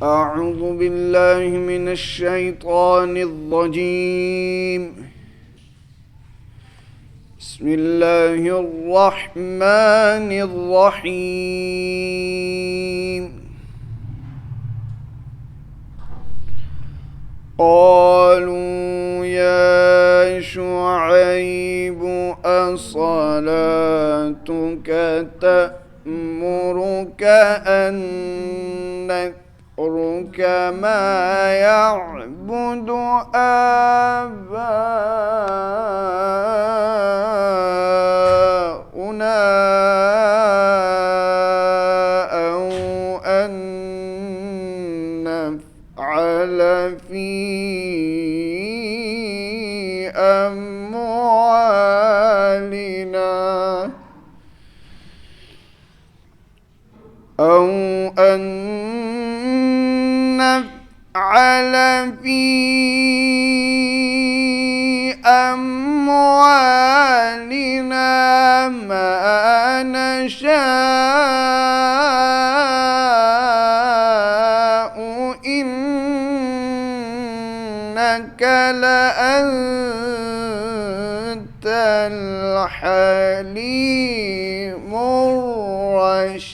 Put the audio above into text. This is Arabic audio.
أعوذ بالله من الشيطان الرجيم. بسم الله الرحمن الرحيم. قالوا يا شعيب أصلاتك تأمرك أن نترك ما يعبد آباؤنا أو أن نفعل في أموالنا أو أن نفعل في أموالنا ما نشاء إنك لأنت الحليم الرشيد.